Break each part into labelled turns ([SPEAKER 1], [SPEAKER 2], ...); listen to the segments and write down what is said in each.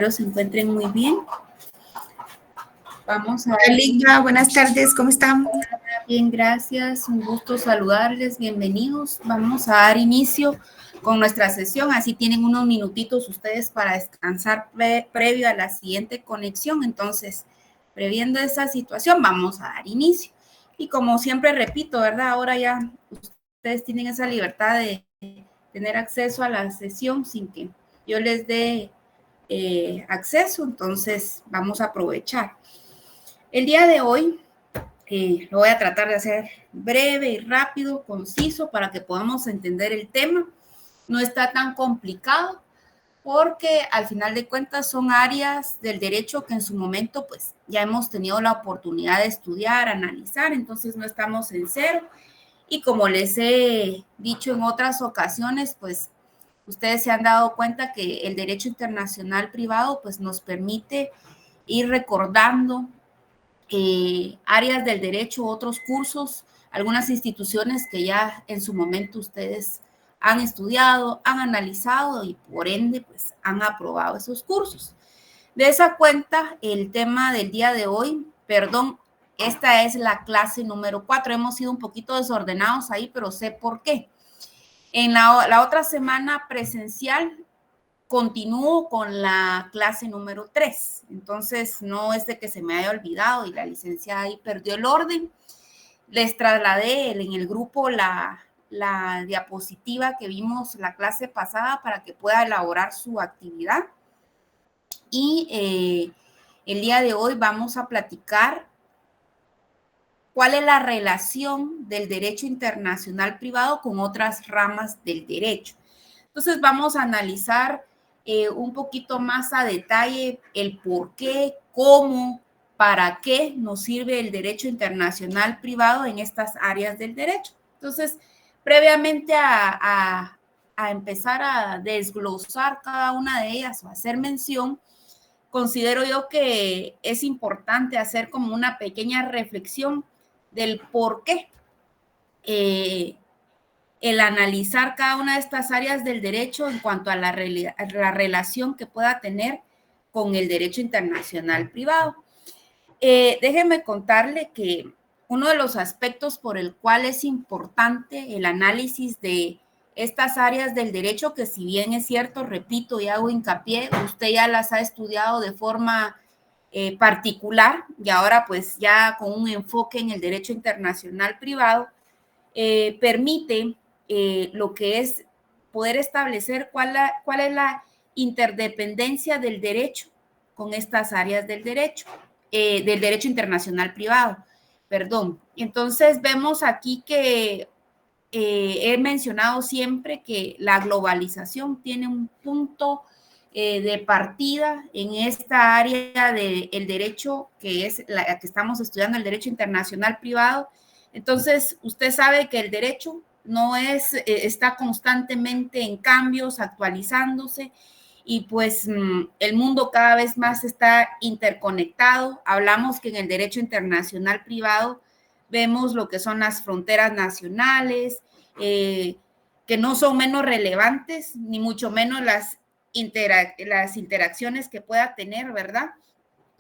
[SPEAKER 1] se encuentren muy bien. Vamos a
[SPEAKER 2] Hola, Ligma, buenas tardes, ¿cómo están?
[SPEAKER 1] Bien, gracias, un gusto saludarles, bienvenidos. Vamos a dar inicio con nuestra sesión, así tienen unos minutitos ustedes para descansar previo a la siguiente conexión. Entonces, previendo esa situación, vamos a dar inicio. Y como siempre repito, ¿verdad? Ahora ya ustedes tienen esa libertad de tener acceso a la sesión sin que yo les dé acceso, entonces vamos a aprovechar. El día de hoy lo voy a tratar de hacer breve y rápido, conciso, para que podamos entender el tema. No está tan complicado porque al final de cuentas son áreas del derecho que en su momento pues ya hemos tenido la oportunidad de estudiar, analizar, entonces no estamos en cero. Y como les he dicho en otras ocasiones, pues ustedes se han dado cuenta que el derecho internacional privado pues nos permite ir recordando áreas del derecho, otros cursos, algunas instituciones que ya en su momento ustedes han estudiado, han analizado y por ende pues han aprobado esos cursos. De esa cuenta, el tema del día de hoy, perdón, esta es la clase número 4. Hemos sido un poquito desordenados ahí, pero sé por qué. En la otra semana presencial continúo con la clase número 3. Entonces, no es de que se me haya olvidado y la licenciada ahí perdió el orden. Les trasladé en el grupo la diapositiva que vimos la clase pasada para que pueda elaborar su actividad. Y el día de hoy vamos a platicar cuál es la relación del derecho internacional privado con otras ramas del derecho. Entonces vamos a analizar un poquito más a detalle el por qué, cómo, para qué nos sirve el derecho internacional privado en estas áreas del derecho. Entonces, previamente a empezar a desglosar cada una de ellas o hacer mención, considero yo que es importante hacer como una pequeña reflexión del por qué el analizar cada una de estas áreas del derecho en cuanto a la relación que pueda tener con el derecho internacional privado. Déjenme contarle que uno de los aspectos por el cual es importante el análisis de estas áreas del derecho, que si bien es cierto, repito y hago hincapié, usted ya las ha estudiado de forma particular y ahora pues ya con un enfoque en el derecho internacional privado, permite lo que es poder establecer cuál es la interdependencia del derecho con estas áreas del derecho internacional privado, perdón. Entonces vemos aquí que he mencionado siempre que la globalización tiene un punto de partida en esta área del derecho que es la que estamos estudiando, el derecho internacional privado. Entonces, usted sabe que el derecho no es, está constantemente en cambios, actualizándose, y pues el mundo cada vez más está interconectado. Hablamos que en el derecho internacional privado vemos lo que son las fronteras nacionales, que no son menos relevantes, ni mucho menos las interacciones que pueda tener, ¿verdad?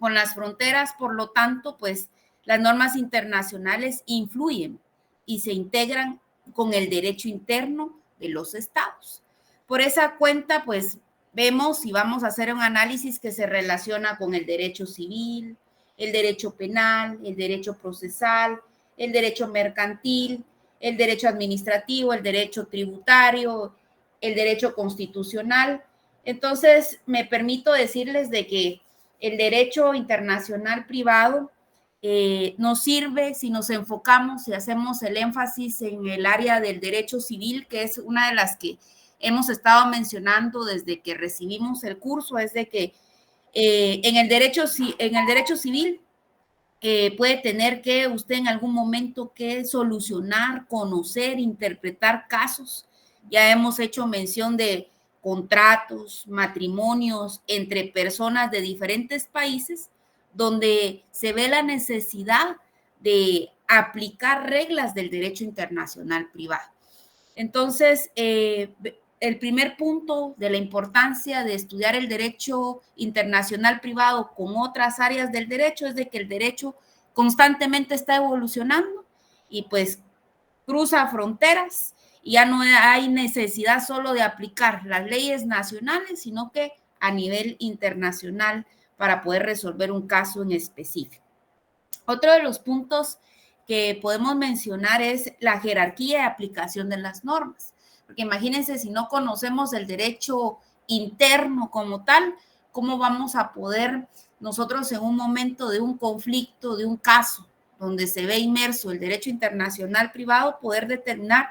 [SPEAKER 1] Con las fronteras, por lo tanto, pues las normas internacionales influyen y se integran con el derecho interno de los estados. Por esa cuenta, pues vemos y vamos a hacer un análisis que se relaciona con el derecho civil, el derecho penal, el derecho procesal, el derecho mercantil, el derecho administrativo, el derecho tributario, el derecho constitucional. Entonces, me permito decirles de que el derecho internacional privado nos sirve si nos enfocamos y hacemos el énfasis en el área del derecho civil, que es una de las que hemos estado mencionando desde que recibimos el curso, es de que en el derecho civil puede tener que usted en algún momento que solucionar, conocer, interpretar casos. Ya hemos hecho mención de contratos, matrimonios entre personas de diferentes países, donde se ve la necesidad de aplicar reglas del derecho internacional privado. Entonces, el primer punto de la importancia de estudiar el derecho internacional privado con otras áreas del derecho es de que el derecho constantemente está evolucionando y pues cruza fronteras y ya no hay necesidad solo de aplicar las leyes nacionales, sino que a nivel internacional para poder resolver un caso en específico. Otro de los puntos que podemos mencionar es la jerarquía de aplicación de las normas, porque imagínense si no conocemos el derecho interno como tal, ¿cómo vamos a poder nosotros en un momento de un conflicto, de un caso donde se ve inmerso el derecho internacional privado, poder determinar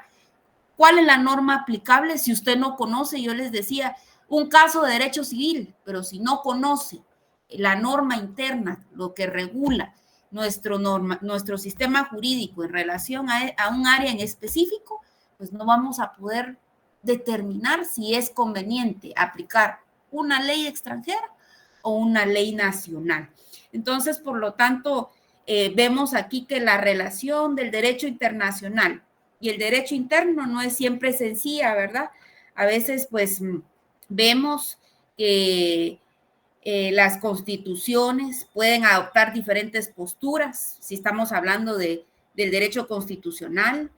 [SPEAKER 1] cuál es la norma aplicable si usted no conoce? Yo les decía, un caso de derecho civil, pero si no conoce la norma interna, lo que regula nuestro sistema jurídico en relación a un área en específico, pues no vamos a poder determinar si es conveniente aplicar una ley extranjera o una ley nacional. Entonces, por lo tanto, vemos aquí que la relación del derecho internacional y el derecho interno no es siempre sencilla, ¿verdad? A veces, pues, vemos que las constituciones pueden adoptar diferentes posturas, si estamos hablando del derecho constitucional,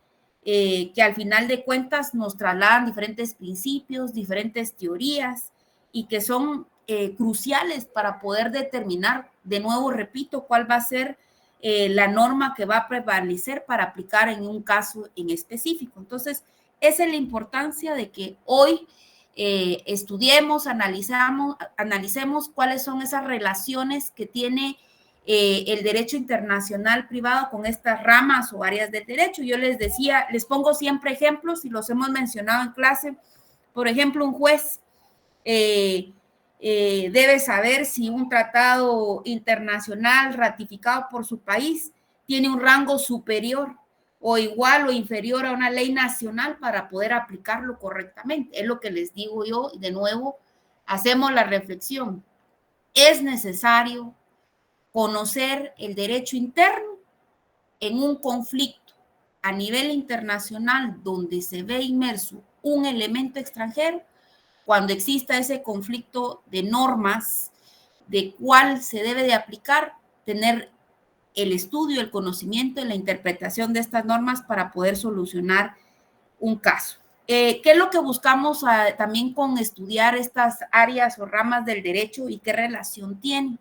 [SPEAKER 1] que al final de cuentas nos trasladan diferentes principios, diferentes teorías y que son cruciales para poder determinar, de nuevo repito, cuál va a ser la norma que va a prevalecer para aplicar en un caso en específico. Entonces, esa es la importancia de que hoy estudiemos, analicemos cuáles son esas relaciones que tiene el derecho internacional privado con estas ramas o áreas del derecho. Yo les decía, les pongo siempre ejemplos y los hemos mencionado en clase. Por ejemplo, un juez debe saber si un tratado internacional ratificado por su país tiene un rango superior o igual o inferior a una ley nacional para poder aplicarlo correctamente. Es lo que les digo yo, y de nuevo hacemos la reflexión. Es necesario conocer el derecho interno en un conflicto a nivel internacional donde se ve inmerso un elemento extranjero, cuando exista ese conflicto de normas de cuál se debe de aplicar, tener el estudio, el conocimiento y la interpretación de estas normas para poder solucionar un caso. ¿Qué es lo que buscamos también con estudiar estas áreas o ramas del derecho y qué relación tienen?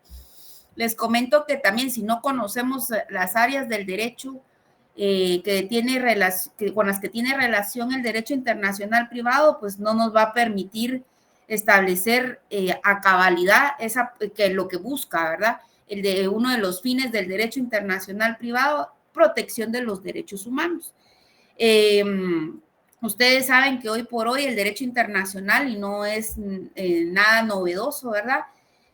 [SPEAKER 1] Les comento que también si no conocemos las áreas del derecho con las que tiene relación el derecho internacional privado, pues no nos va a permitir establecer a cabalidad que es lo que busca, ¿verdad? Uno de los fines del derecho internacional privado, protección de los derechos humanos. Ustedes saben que hoy por hoy el derecho internacional, y no es nada novedoso, ¿verdad?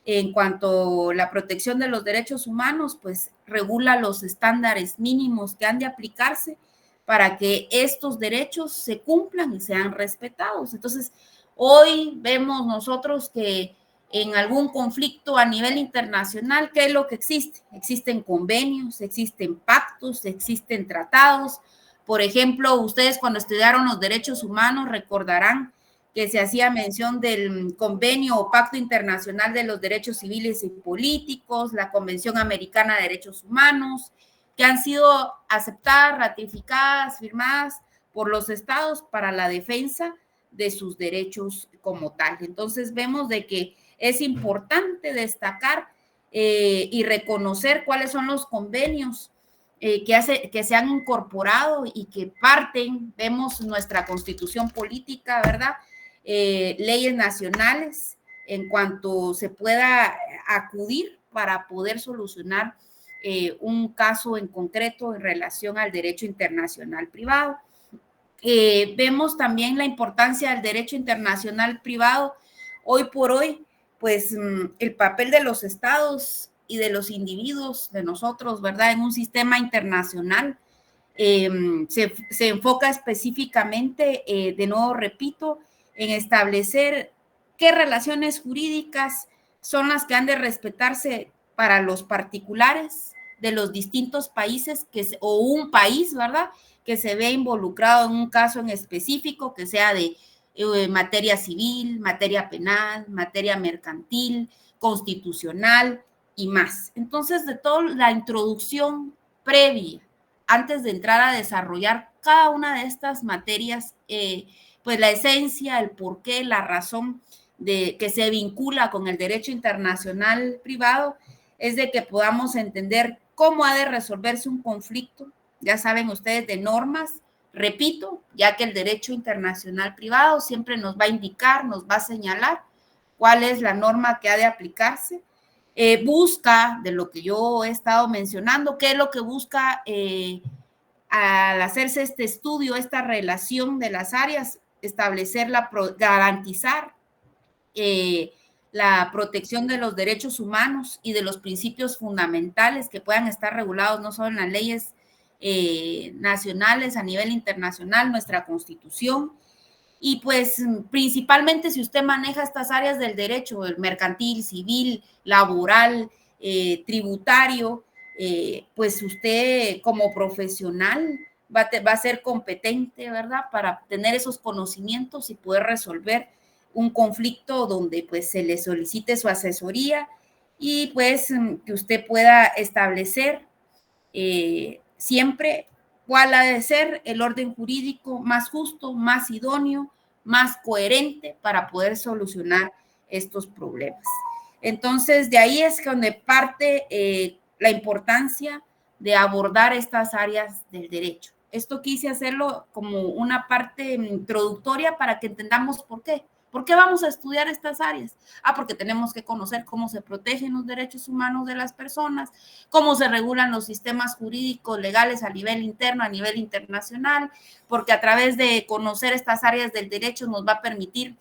[SPEAKER 1] En cuanto a la protección de los derechos humanos, pues regula los estándares mínimos que han de aplicarse para que estos derechos se cumplan y sean respetados. Entonces, hoy vemos nosotros que en algún conflicto a nivel internacional, ¿qué es lo que existe? Existen convenios, existen pactos, existen tratados. Por ejemplo, ustedes cuando estudiaron los derechos humanos recordarán que se hacía mención del convenio o pacto internacional de los derechos civiles y políticos, la Convención Americana de Derechos Humanos, que han sido aceptadas, ratificadas, firmadas por los estados para la defensa de sus derechos como tal. Entonces vemos de que es importante destacar y reconocer cuáles son los convenios que se han incorporado y que parten, vemos nuestra constitución política, ¿verdad? Leyes nacionales en cuanto se pueda acudir para poder solucionar un caso en concreto en relación al derecho internacional privado. Vemos también la importancia del derecho internacional privado. Hoy por hoy, pues el papel de los estados y de los individuos, de nosotros, ¿verdad? En un sistema internacional se enfoca específicamente, de nuevo repito, en establecer qué relaciones jurídicas son las que han de respetarse para los particulares de los distintos países o un país, ¿verdad? Que se ve involucrado en un caso en específico, que sea de materia civil, materia penal, materia mercantil, constitucional y más. Entonces, de toda la introducción previa, antes de entrar a desarrollar cada una de estas materias, pues la esencia, el porqué, la razón de que se vincula con el derecho internacional privado es de que podamos entender cómo ha de resolverse un conflicto, ya saben ustedes, de normas, repito, ya que el derecho internacional privado siempre nos va a indicar, nos va a señalar cuál es la norma que ha de aplicarse. Busca, de lo que yo he estado mencionando, qué es lo que busca al hacerse este estudio, esta relación de las áreas, garantizar la protección de los derechos humanos y de los principios fundamentales que puedan estar regulados no solo en las leyes nacionales, a nivel internacional, nuestra Constitución. Y pues principalmente si usted maneja estas áreas del derecho, el mercantil, civil, laboral, tributario, pues usted como profesional va a ser competente, ¿verdad? Para tener esos conocimientos y poder resolver un conflicto donde pues se le solicite su asesoría y pues que usted pueda establecer siempre cuál ha de ser el orden jurídico más justo, más idóneo, más coherente para poder solucionar estos problemas. Entonces, de ahí es donde parte la importancia de abordar estas áreas del derecho. Esto quise hacerlo como una parte introductoria para que entendamos por qué. ¿Por qué vamos a estudiar estas áreas? Porque tenemos que conocer cómo se protegen los derechos humanos de las personas, cómo se regulan los sistemas jurídicos legales a nivel interno, a nivel internacional, porque a través de conocer estas áreas del derecho nos va a permitir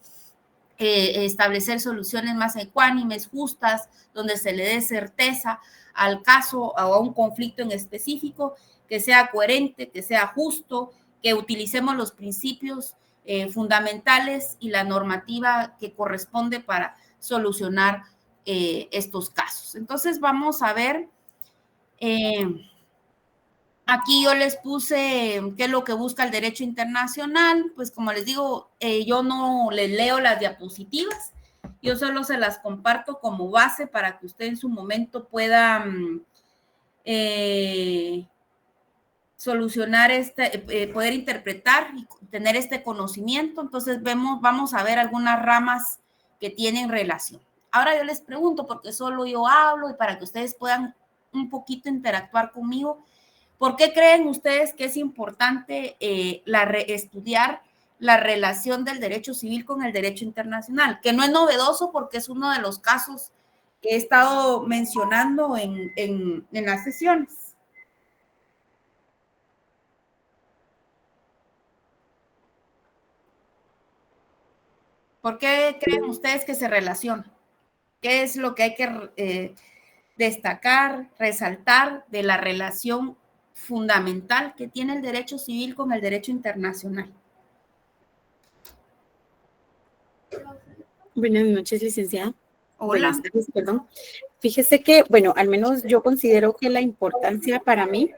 [SPEAKER 1] establecer soluciones más ecuánimes, justas, donde se le dé certeza al caso o a un conflicto en específico, que sea coherente, que sea justo, que utilicemos los principios fundamentales y la normativa que corresponde para solucionar estos casos. Entonces vamos a ver, aquí yo les puse qué es lo que busca el derecho internacional. Pues como les digo, yo no les leo las diapositivas, yo solo se las comparto como base para que usted en su momento pueda solucionar poder interpretar y tener este conocimiento. Entonces vamos a ver algunas ramas que tienen relación. Ahora yo les pregunto, porque solo yo hablo y para que ustedes puedan un poquito interactuar conmigo, ¿por qué creen ustedes que es importante estudiar la relación del derecho civil con el derecho internacional? Que no es novedoso porque es uno de los casos que he estado mencionando en las sesiones. ¿Por qué creen ustedes que se relaciona? ¿Qué es lo que hay que destacar, resaltar de la relación fundamental que tiene el derecho civil con el derecho internacional?
[SPEAKER 3] Buenas noches, licenciada.
[SPEAKER 1] Hola.
[SPEAKER 3] Buenas tardes, perdón. Fíjese que, bueno, al menos yo considero que la importancia para mí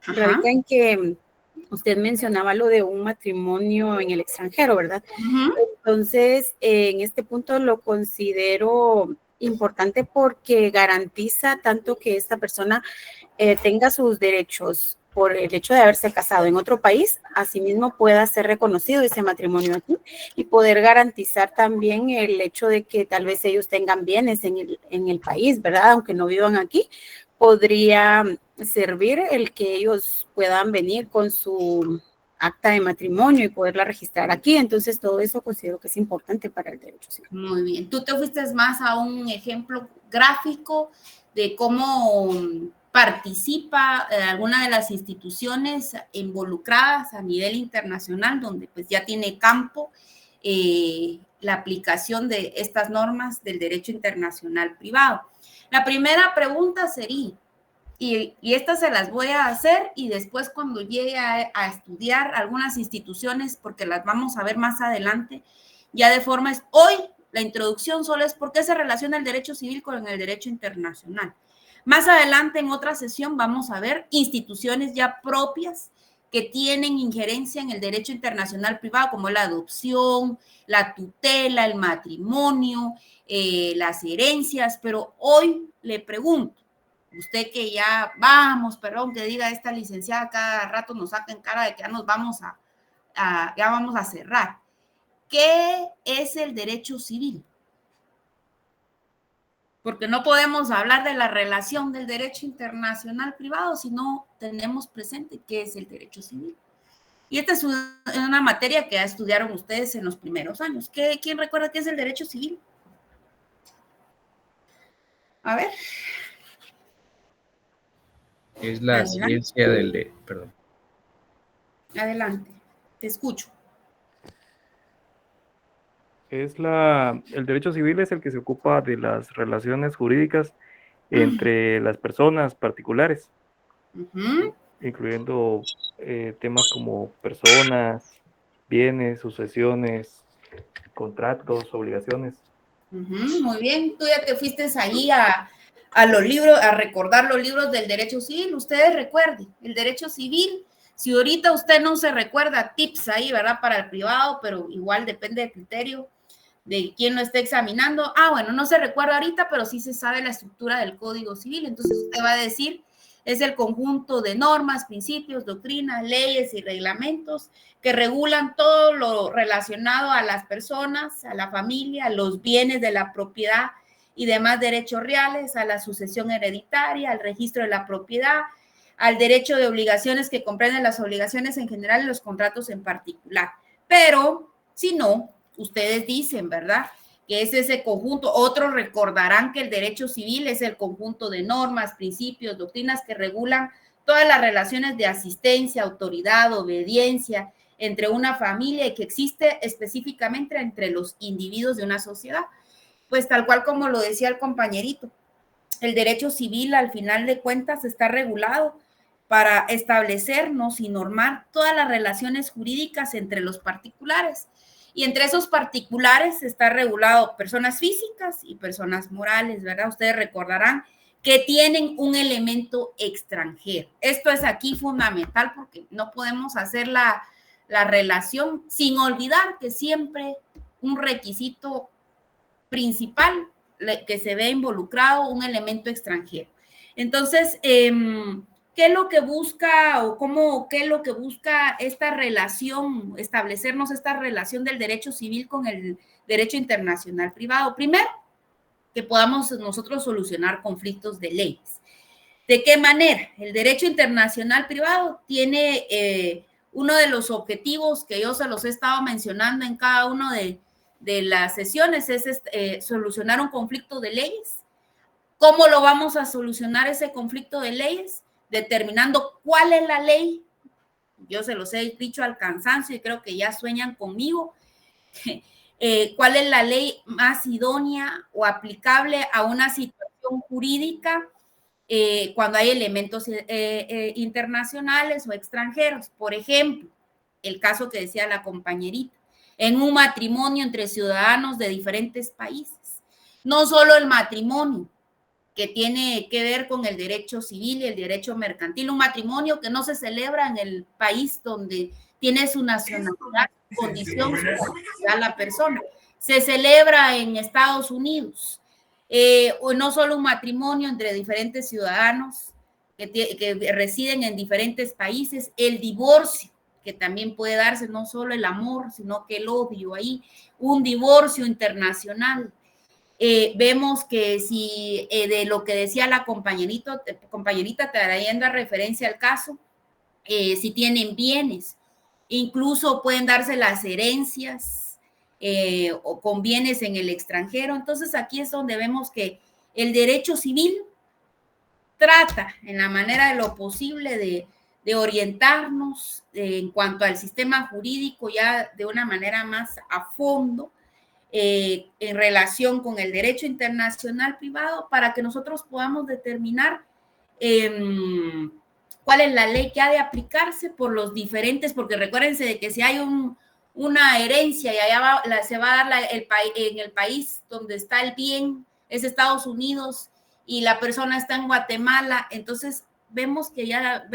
[SPEAKER 3] radica en que usted mencionaba lo de un matrimonio en el extranjero, ¿verdad? Entonces, en este punto lo considero importante porque garantiza tanto que esta persona tenga sus derechos por el hecho de haberse casado en otro país, asimismo pueda ser reconocido ese matrimonio aquí y poder garantizar también el hecho de que tal vez ellos tengan bienes en el país, ¿verdad? Aunque no vivan aquí, podría servir el que ellos puedan venir con su acta de matrimonio y poderla registrar aquí. Entonces, todo eso considero que es importante para el derecho civil.
[SPEAKER 1] Muy bien. Tú te fuiste más a un ejemplo gráfico de cómo participa alguna de las instituciones involucradas a nivel internacional, donde pues ya tiene campo la aplicación de estas normas del derecho internacional privado. La primera pregunta sería, y estas se las voy a hacer y después cuando llegue a estudiar algunas instituciones, porque las vamos a ver más adelante, ya de forma hoy la introducción solo es por qué se relaciona el derecho civil con el derecho internacional. Más adelante en otra sesión vamos a ver instituciones ya propias que tienen injerencia en el derecho internacional privado, como la adopción, la tutela, el matrimonio, las herencias, pero hoy le pregunto, usted que ya vamos, perdón, que diga esta licenciada cada rato nos saca en cara de que ya nos vamos ya vamos a cerrar. ¿Qué es el derecho civil? Porque no podemos hablar de la relación del derecho internacional privado si no tenemos presente qué es el derecho civil. Y esta es una materia que ya estudiaron ustedes en los primeros años. ¿Quién recuerda qué es el derecho civil? A ver.
[SPEAKER 4] Es la ciencia del... Perdón.
[SPEAKER 1] Adelante, te escucho.
[SPEAKER 5] El derecho civil es el que se ocupa de las relaciones jurídicas entre las personas particulares, incluyendo temas como personas, bienes, sucesiones, contratos, obligaciones.
[SPEAKER 1] Muy bien, tú ya te fuiste ahí a los libros, a recordar los libros del derecho civil. Ustedes recuerden, el derecho civil, si ahorita usted no se recuerda, tips ahí, ¿verdad? Para el privado, pero igual depende del criterio de quién lo esté examinando. Bueno, no se recuerda ahorita, pero sí se sabe la estructura del Código Civil. Entonces usted va a decir, es el conjunto de normas, principios, doctrinas, leyes y reglamentos que regulan todo lo relacionado a las personas, a la familia, a los bienes de la propiedad y demás derechos reales, a la sucesión hereditaria, al registro de la propiedad, al derecho de obligaciones que comprenden las obligaciones en general y los contratos en particular. Pero, si no, ustedes dicen, ¿verdad?, que es ese conjunto. Otros recordarán que el derecho civil es el conjunto de normas, principios, doctrinas que regulan todas las relaciones de asistencia, autoridad, obediencia entre una familia y que existe específicamente entre los individuos de una sociedad. Pues tal cual como lo decía el compañerito, el derecho civil al final de cuentas está regulado para establecernos y normar todas las relaciones jurídicas entre los particulares. Y entre esos particulares está regulado personas físicas y personas morales, ¿verdad? Ustedes recordarán que tienen un elemento extranjero. Esto es aquí fundamental porque no podemos hacer la relación sin olvidar que siempre un requisito principal que se ve involucrado, un elemento extranjero. Entonces, ¿qué es lo que busca qué es lo que busca esta relación, establecernos esta relación del derecho civil con el derecho internacional privado? Primero, que podamos nosotros solucionar conflictos de leyes. ¿De qué manera? El derecho internacional privado tiene uno de los objetivos que yo se los he estado mencionando en cada uno de las sesiones, es solucionar un conflicto de leyes. ¿Cómo lo vamos a solucionar ese conflicto de leyes? Determinando cuál es la ley. Yo se los he dicho al cansancio y creo que ya sueñan conmigo. ¿Cuál es la ley más idónea o aplicable a una situación jurídica cuando hay elementos internacionales o extranjeros? Por ejemplo, el caso que decía la compañerita, en un matrimonio entre ciudadanos de diferentes países. No solo el matrimonio, que tiene que ver con el derecho civil y el derecho mercantil, un matrimonio que no se celebra en el país donde tiene su nacionalidad, condición, la persona, se celebra en Estados Unidos, o no solo un matrimonio entre diferentes ciudadanos que residen en diferentes países, el divorcio, que también puede darse no solo el amor, sino que el odio ahí, un divorcio internacional. Vemos que si de lo que decía la compañerita, trayendo a referencia al caso, si tienen bienes, incluso pueden darse las herencias o con bienes en el extranjero. Entonces aquí es donde vemos que el derecho civil trata en la manera de lo posible de orientarnos en cuanto al sistema jurídico ya de una manera más a fondo, en relación con el derecho internacional privado, para que nosotros podamos determinar cuál es la ley que ha de aplicarse por los diferentes, porque recuérdense de que si hay una herencia y allá se va a dar en el país donde está el bien, es Estados Unidos, y la persona está en Guatemala, entonces vemos que ya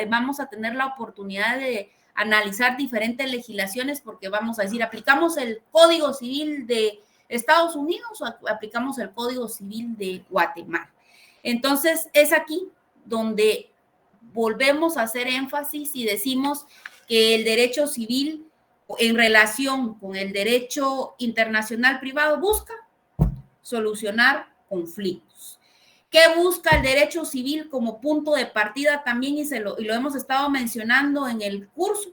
[SPEAKER 1] vamos a tener la oportunidad de analizar diferentes legislaciones porque vamos a decir, ¿aplicamos el Código Civil de Estados Unidos o aplicamos el Código Civil de Guatemala? Entonces, es aquí donde volvemos a hacer énfasis y decimos que el derecho civil en relación con el derecho internacional privado busca solucionar conflictos. ¿Qué busca el derecho civil como punto de partida también? Y lo hemos estado mencionando en el curso,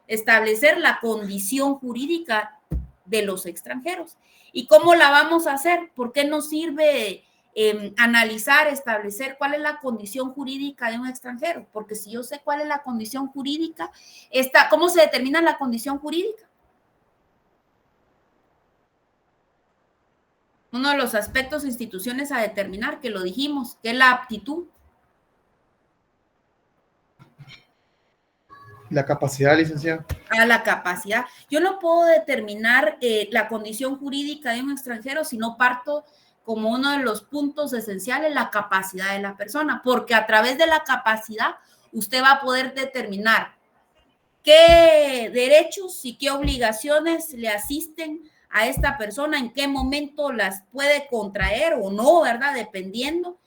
[SPEAKER 1] establecer la condición jurídica de los extranjeros. ¿Y cómo la vamos a hacer? ¿Por qué nos sirve analizar, establecer cuál es la condición jurídica de un extranjero? Porque si yo sé cuál es la condición jurídica, ¿cómo se determina la condición jurídica? Uno de los aspectos de instituciones a determinar, que lo dijimos, que es la aptitud.
[SPEAKER 6] La capacidad, licenciada.
[SPEAKER 1] La capacidad. Yo no puedo determinar la condición jurídica de un extranjero si no parto como uno de los puntos esenciales la capacidad de la persona, porque a través de la capacidad usted va a poder determinar qué derechos y qué obligaciones le asisten a esta persona, en qué momento las puede contraer o no, ¿verdad? Dependiendo.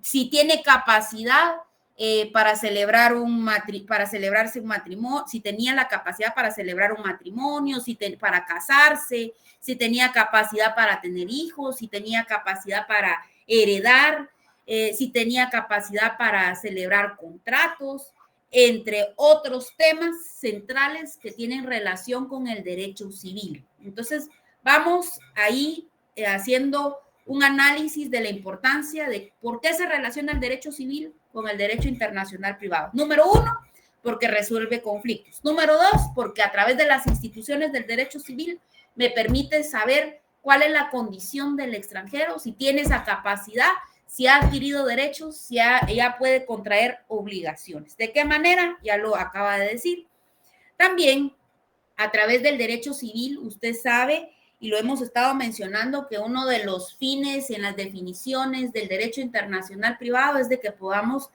[SPEAKER 1] Si tiene capacidad para celebrarse un matrimonio, si tenía la capacidad para celebrar un matrimonio, para casarse, si tenía capacidad para tener hijos, si tenía capacidad para heredar, si tenía capacidad para celebrar contratos, entre otros temas centrales que tienen relación con el derecho civil. Entonces, vamos ahí haciendo un análisis de la importancia de por qué se relaciona el derecho civil con el derecho internacional privado. Número 1, porque resuelve conflictos. Número 2, porque a través de las instituciones del derecho civil me permite saber cuál es la condición del extranjero, si tiene esa capacidad, si ha adquirido derechos, si ya puede contraer obligaciones. ¿De qué manera? Ya lo acaba de decir. También, a través del derecho civil, usted sabe, y lo hemos estado mencionando, que uno de los fines en las definiciones del derecho internacional privado es de que podamos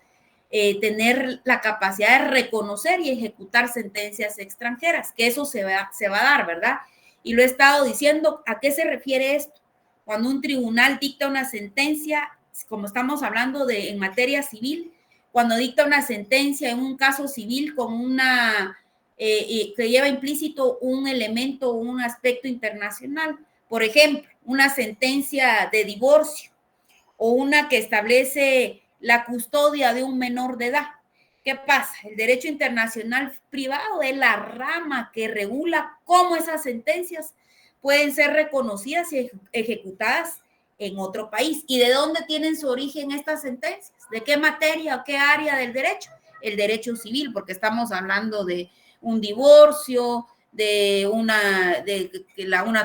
[SPEAKER 1] tener la capacidad de reconocer y ejecutar sentencias extranjeras, que eso se va a dar, ¿verdad? Y lo he estado diciendo. ¿A qué se refiere esto? Cuando un tribunal dicta una sentencia, como estamos hablando en materia civil, cuando dicta una sentencia en un caso civil con que lleva implícito un elemento, un aspecto internacional, por ejemplo, una sentencia de divorcio o una que establece la custodia de un menor de edad. ¿Qué pasa? El derecho internacional privado es la rama que regula cómo esas sentencias pueden ser reconocidas y ejecutadas en otro país. ¿Y de dónde tienen su origen estas sentencias? ¿De qué materia o qué área del derecho? El derecho civil, porque estamos hablando de un divorcio, de una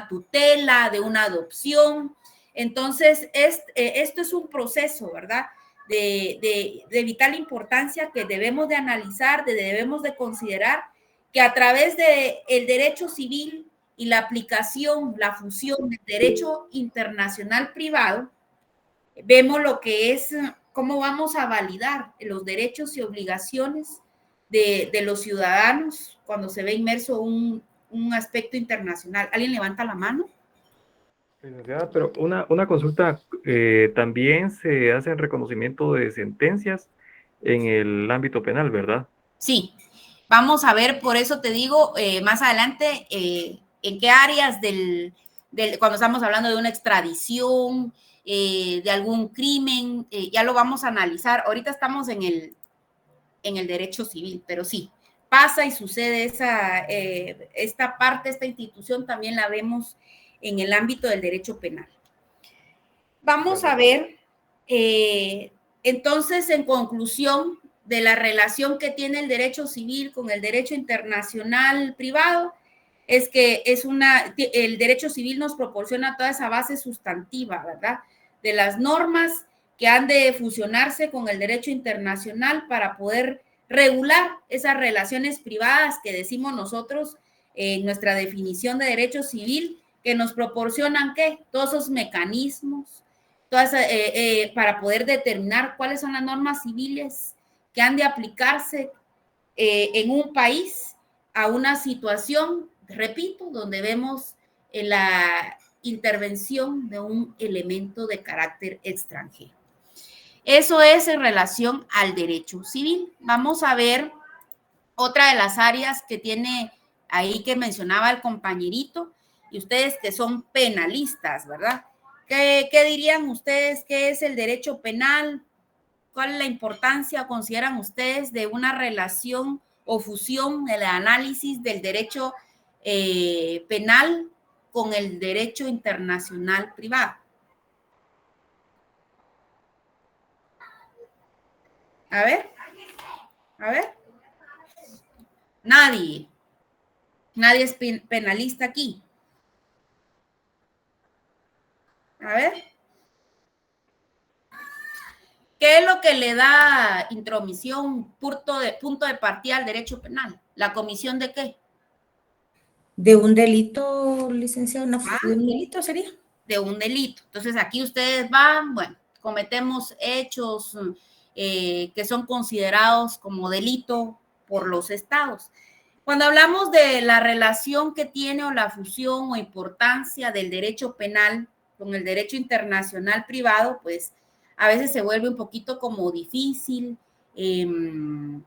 [SPEAKER 1] tutela, de una adopción. Entonces, esto es un proceso, ¿verdad?, de vital importancia que debemos de analizar, debemos de considerar que a través del derecho civil y la aplicación, la fusión del derecho internacional privado, vemos lo que es cómo vamos a validar los derechos y obligaciones de los ciudadanos cuando se ve inmerso un aspecto internacional. ¿Alguien levanta la mano?
[SPEAKER 5] Pero una consulta, también se hace el reconocimiento de sentencias en el ámbito penal, ¿verdad?
[SPEAKER 1] Sí, vamos a ver, por eso te digo más adelante en qué áreas cuando estamos hablando de una extradición, de algún crimen, ya lo vamos a analizar. Ahorita estamos en el derecho civil, pero sí, pasa y sucede esta parte, esta institución también la vemos en el ámbito del derecho penal. Vamos a ver, entonces, en conclusión de la relación que tiene el derecho civil con el derecho internacional privado, es que el derecho civil nos proporciona toda esa base sustantiva, ¿verdad?, de las normas que han de fusionarse con el derecho internacional para poder regular esas relaciones privadas que decimos nosotros en nuestra definición de derecho civil, que nos proporcionan, ¿qué? Todos esos mecanismos, para poder determinar cuáles son las normas civiles que han de aplicarse en un país a una situación, repito, donde vemos la intervención de un elemento de carácter extranjero. Eso es en relación al derecho civil. Vamos a ver otra de las áreas que tiene ahí que mencionaba el compañerito, y ustedes que son penalistas, ¿verdad? ¿Qué dirían ustedes? ¿Qué es el derecho penal? ¿Cuál es la importancia, consideran ustedes, de una relación o fusión del análisis del derecho penal con el derecho internacional privado? A ver. Nadie es penalista aquí. A ver. ¿Qué es lo que le da intromisión, punto de partida al derecho penal? ¿La comisión de qué?
[SPEAKER 2] De un delito, licenciado, de un delito sería.
[SPEAKER 1] De un delito. Entonces aquí ustedes van, bueno, cometemos hechos que son considerados como delito por los estados. Cuando hablamos de la relación que tiene o la fusión o importancia del derecho penal con el derecho internacional privado, pues a veces se vuelve un poquito como difícil,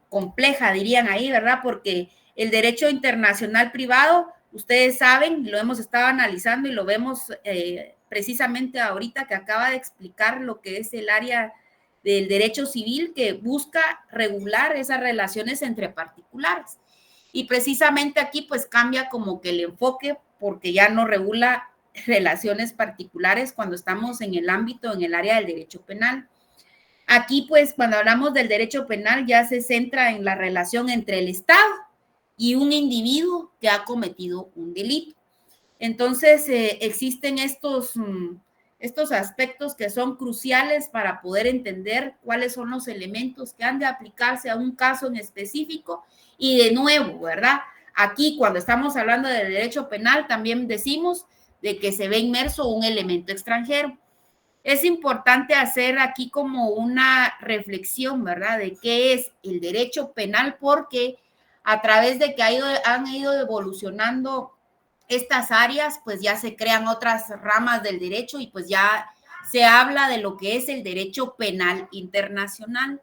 [SPEAKER 1] compleja, dirían ahí, ¿verdad? Porque el derecho internacional privado, ustedes saben, lo hemos estado analizando y lo vemos precisamente ahorita que acaba de explicar lo que es el área del derecho civil, que busca regular esas relaciones entre particulares. Y precisamente aquí pues cambia como que el enfoque, porque ya no regula relaciones particulares cuando estamos en el ámbito, en el área del derecho penal. Aquí pues cuando hablamos del derecho penal ya se centra en la relación entre el Estado y un individuo que ha cometido un delito. Entonces existen estos aspectos que son cruciales para poder entender cuáles son los elementos que han de aplicarse a un caso en específico. Y de nuevo, ¿verdad? Aquí cuando estamos hablando del derecho penal también decimos de que se ve inmerso un elemento extranjero. Es importante hacer aquí como una reflexión, ¿verdad? De qué es el derecho penal, porque a través de que han ido evolucionando estas áreas, pues ya se crean otras ramas del derecho y pues ya se habla de lo que es el derecho penal internacional,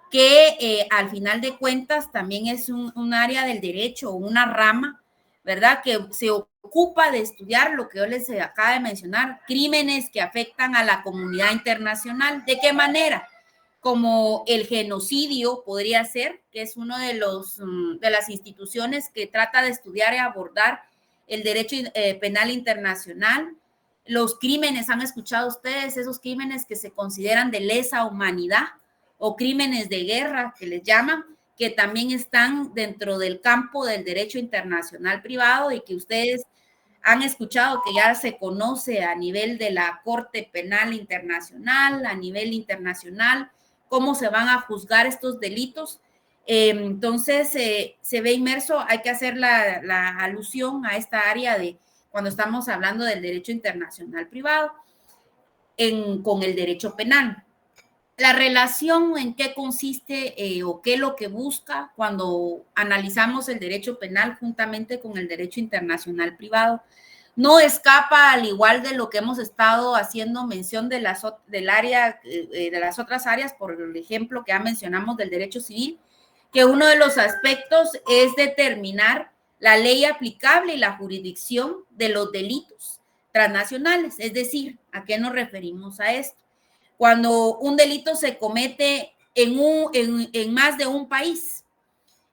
[SPEAKER 1] que al final de cuentas también es un área del derecho, una rama, ¿verdad? Que se ocupa de estudiar lo que yo les acabo de mencionar, crímenes que afectan a la comunidad internacional. ¿De qué manera? Como el genocidio podría ser, que es uno de las instituciones que trata de estudiar y abordar el derecho penal internacional. Los crímenes, ¿han escuchado ustedes esos crímenes que se consideran de lesa humanidad o crímenes de guerra que les llaman, que también están dentro del campo del derecho internacional privado y que ustedes han escuchado que ya se conoce a nivel de la Corte Penal Internacional, a nivel internacional, cómo se van a juzgar estos delitos? Entonces, se ve inmerso, hay que hacer la alusión a esta área de cuando estamos hablando del derecho internacional privado con el derecho penal. La relación en qué consiste o qué es lo que busca cuando analizamos el derecho penal juntamente con el derecho internacional privado. No escapa, al igual de lo que hemos estado haciendo mención de las otras áreas, por el ejemplo que ya mencionamos del derecho civil, que uno de los aspectos es determinar la ley aplicable y la jurisdicción de los delitos transnacionales. Es decir, ¿a qué nos referimos a esto? Cuando un delito se comete en más de un país.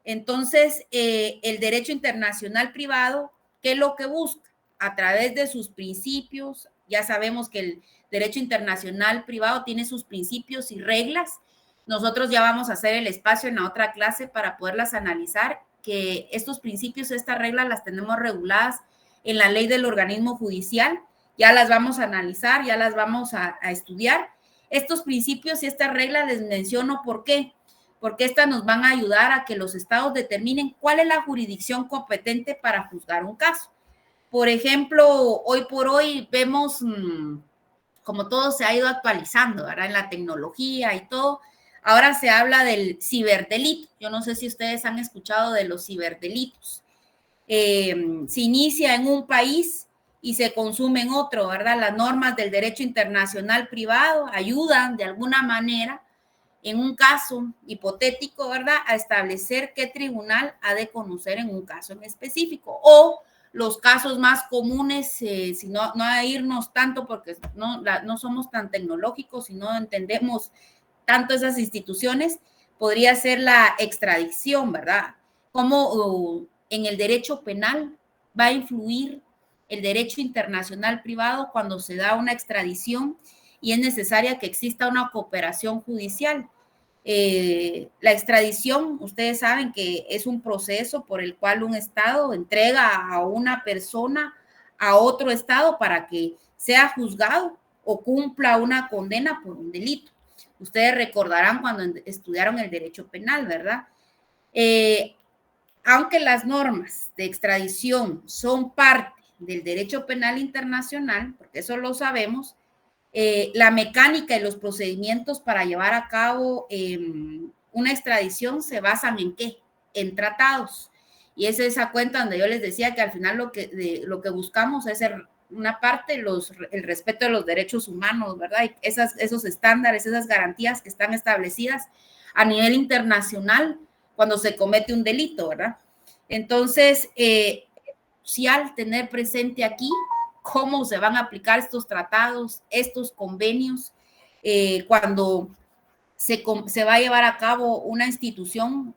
[SPEAKER 1] Entonces, el derecho internacional privado, ¿qué es lo que busca? A través de sus principios, ya sabemos que el derecho internacional privado tiene sus principios y reglas. Nosotros ya vamos a hacer el espacio en la otra clase para poderlas analizar, que estos principios, estas reglas las tenemos reguladas en la ley del organismo judicial. Ya las vamos a analizar, ya las vamos a estudiar. Estos principios y estas reglas les menciono por qué. Porque estas nos van a ayudar a que los estados determinen cuál es la jurisdicción competente para juzgar un caso. Por ejemplo, hoy por hoy vemos como todo se ha ido actualizando, ¿verdad? En la tecnología y todo. Ahora se habla del ciberdelito. Yo no sé si ustedes han escuchado de los ciberdelitos. Se inicia en un país y se consume en otro, ¿verdad? Las normas del derecho internacional privado ayudan de alguna manera, en un caso hipotético, ¿verdad?, a establecer qué tribunal ha de conocer en un caso en específico. O los casos más comunes, si no a irnos tanto porque no somos tan tecnológicos y no entendemos tanto esas instituciones, podría ser la extradición, ¿verdad? Cómo en el derecho penal va a influir el derecho internacional privado cuando se da una extradición y es necesaria que exista una cooperación judicial. La extradición, ustedes saben que es un proceso por el cual un Estado entrega a una persona a otro Estado para que sea juzgado o cumpla una condena por un delito. Ustedes recordarán cuando estudiaron el derecho penal, ¿verdad? Aunque las normas de extradición son parte del derecho penal internacional, porque eso lo sabemos, la mecánica y los procedimientos para llevar a cabo una extradición se basan en ¿qué? En tratados. Y es esa cuenta donde yo les decía que al final lo que buscamos es una parte, el respeto de los derechos humanos, ¿verdad? Y esos estándares, esas garantías que están establecidas a nivel internacional cuando se comete un delito, ¿verdad? Entonces, crucial tener presente aquí cómo se van a aplicar estos tratados, estos convenios, cuando se va a llevar a cabo una institución,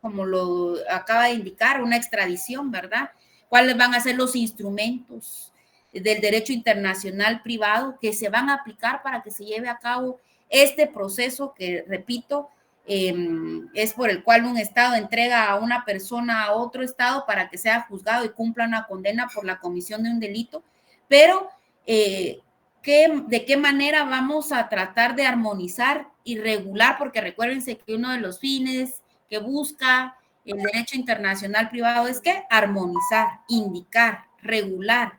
[SPEAKER 1] como lo acaba de indicar, una extradición, ¿verdad? ¿Cuáles van a ser los instrumentos del derecho internacional privado que se van a aplicar para que se lleve a cabo este proceso que, repito, es por el cual un Estado entrega a una persona a otro Estado para que sea juzgado y cumpla una condena por la comisión de un delito? Pero, ¿de qué manera vamos a tratar de armonizar y regular? Porque recuérdense que uno de los fines que busca el derecho internacional privado es que armonizar, indicar, regular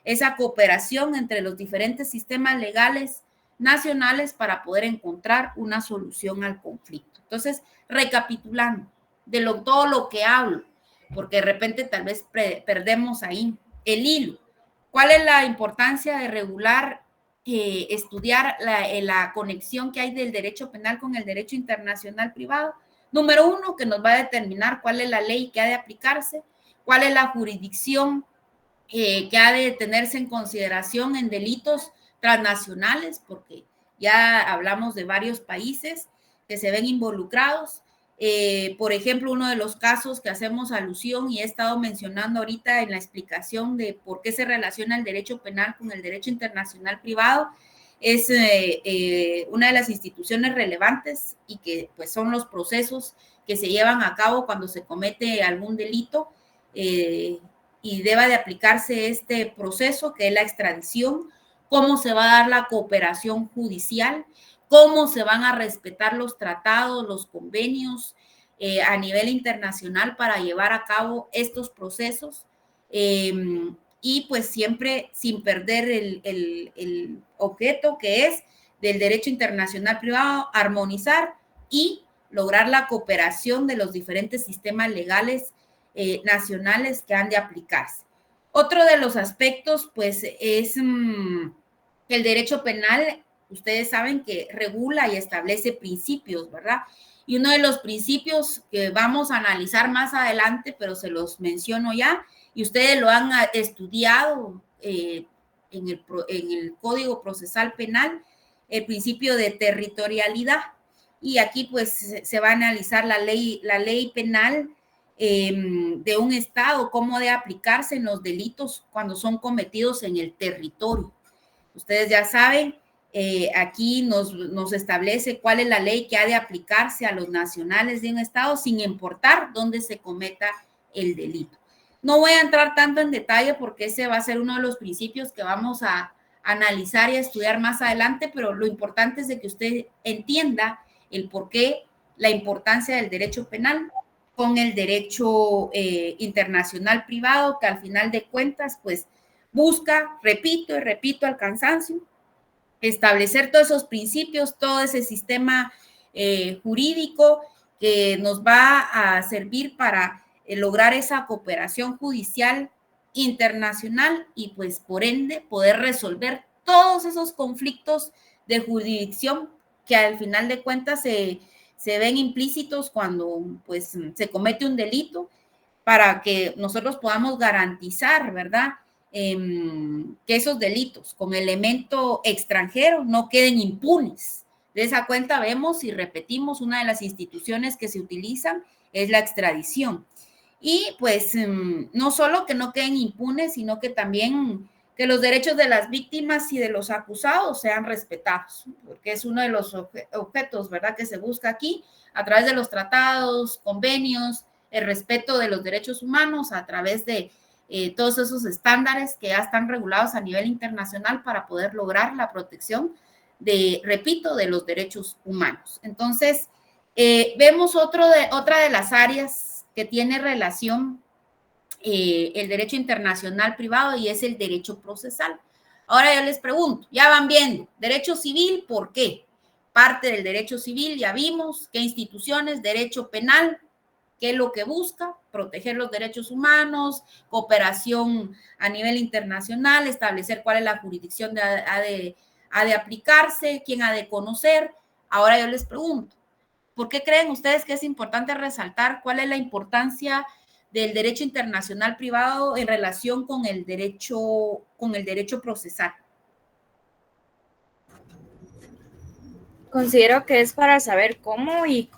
[SPEAKER 1] esa cooperación entre los diferentes sistemas legales nacionales para poder encontrar una solución al conflicto. Entonces, recapitulando de todo lo que hablo, porque de repente tal vez perdemos ahí el hilo. ¿Cuál es la importancia de regular, estudiar la conexión que hay del derecho penal con el derecho internacional privado? Número uno, que nos va a determinar cuál es la ley que ha de aplicarse, cuál es la jurisdicción que ha de tenerse en consideración en delitos transnacionales, porque ya hablamos de varios países que se ven involucrados. Por ejemplo, uno de los casos que hacemos alusión y he estado mencionando ahorita en la explicación de por qué se relaciona el derecho penal con el derecho internacional privado es una de las instituciones relevantes y que pues son los procesos que se llevan a cabo cuando se comete algún delito y deba de aplicarse este proceso que es la extradición, cómo se va a dar la cooperación judicial, cómo se van a respetar los tratados, los convenios a nivel internacional para llevar a cabo estos procesos y pues siempre sin perder el objeto que es del derecho internacional privado, armonizar y lograr la cooperación de los diferentes sistemas legales nacionales que han de aplicarse. Otro de los aspectos pues es el derecho penal. Ustedes saben que regula y establece principios, ¿verdad? Y uno de los principios que vamos a analizar más adelante, pero se los menciono ya, y ustedes lo han estudiado en el Código Procesal Penal, el principio de territorialidad. Y aquí pues se va a analizar la ley penal de un Estado, cómo debe aplicarse en los delitos cuando son cometidos en el territorio. Ustedes ya saben, aquí nos establece cuál es la ley que ha de aplicarse a los nacionales de un Estado sin importar dónde se cometa el delito. No voy a entrar tanto en detalle porque ese va a ser uno de los principios que vamos a analizar y a estudiar más adelante, pero lo importante es de que usted entienda el por qué, la importancia del derecho penal con el derecho internacional privado, que al final de cuentas, pues, busca, repito y repito al cansancio, establecer todos esos principios, todo ese sistema jurídico que nos va a servir para lograr esa cooperación judicial internacional y pues por ende poder resolver todos esos conflictos de jurisdicción que al final de cuentas se ven implícitos cuando pues se comete un delito, para que nosotros podamos garantizar, ¿verdad? Que esos delitos con elemento extranjero no queden impunes. De esa cuenta vemos y repetimos, una de las instituciones que se utilizan es la extradición. Y pues no solo que no queden impunes, sino que también que los derechos de las víctimas y de los acusados sean respetados, porque es uno de los objetos, ¿verdad?, que se busca aquí a través de los tratados, convenios, el respeto de los derechos humanos a través de todos esos estándares que ya están regulados a nivel internacional para poder lograr la protección de, repito, de los derechos humanos. Entonces, vemos otra de las áreas que tiene relación el derecho internacional privado y es el derecho procesal. Ahora yo les pregunto, ya van viendo, derecho civil, ¿por qué? Parte del derecho civil, ya vimos, qué instituciones, derecho penal, qué es lo que busca, proteger los derechos humanos, cooperación a nivel internacional, establecer cuál es la jurisdicción ha de aplicarse, quién ha de conocer. Ahora yo les pregunto, ¿por qué creen ustedes que es importante resaltar cuál es la importancia del derecho internacional privado en relación con el derecho procesal?
[SPEAKER 6] Considero que es para saber cómo y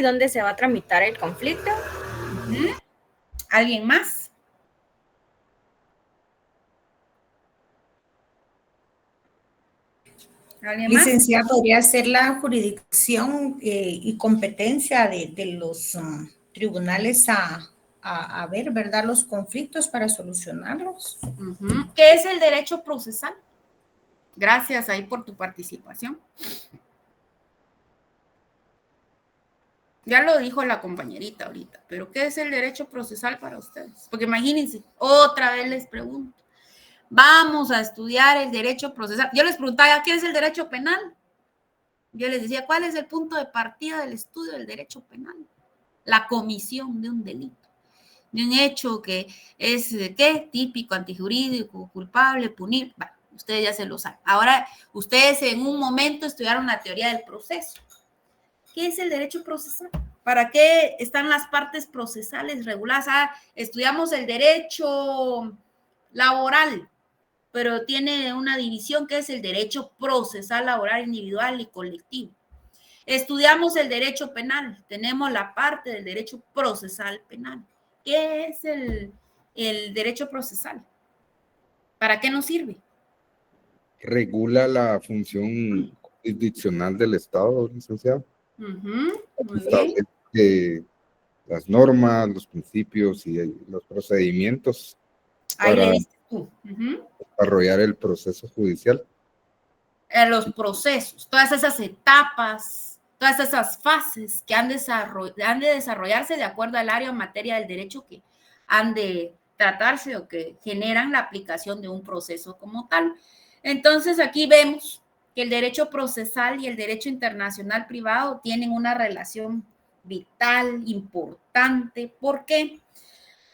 [SPEAKER 6] dónde se va a tramitar el conflicto.
[SPEAKER 1] ¿Alguien más?
[SPEAKER 2] Licenciada, podría ser la jurisdicción y competencia de los tribunales a ver, ¿verdad?, los conflictos para solucionarlos.
[SPEAKER 1] ¿Qué es el derecho procesal? Gracias ahí por tu participación. Ya lo dijo la compañerita ahorita, pero ¿qué es el derecho procesal para ustedes? Porque imagínense, otra vez les pregunto. Vamos a estudiar el derecho procesal. Yo les preguntaba, ¿qué es el derecho penal? Yo les decía, ¿cuál es el punto de partida del estudio del derecho penal? La comisión de un delito, de un hecho que es, ¿qué? Típico, antijurídico, culpable, punir. Bueno, ustedes ya se lo saben. Ahora, ustedes en un momento estudiaron la teoría del proceso. ¿Qué es el derecho procesal? ¿Para qué están las partes procesales reguladas? Estudiamos el derecho laboral, pero tiene una división que es el derecho procesal laboral individual y colectivo. Estudiamos el derecho penal, tenemos la parte del derecho procesal penal. ¿Qué es el derecho procesal? ¿Para qué nos sirve?
[SPEAKER 7] Regula la función jurisdiccional del Estado, licenciado.
[SPEAKER 1] Muy bien.
[SPEAKER 7] Las normas, los principios y los procedimientos
[SPEAKER 1] Ahí
[SPEAKER 7] para
[SPEAKER 1] le dices tú.
[SPEAKER 7] desarrollar el proceso judicial.
[SPEAKER 1] Los procesos, todas esas etapas, todas esas fases que han de desarrollarse de acuerdo al área o materia del derecho que han de tratarse o que generan la aplicación de un proceso como tal. Entonces, aquí vemos que el derecho procesal y el derecho internacional privado tienen una relación vital, importante. ¿Por qué?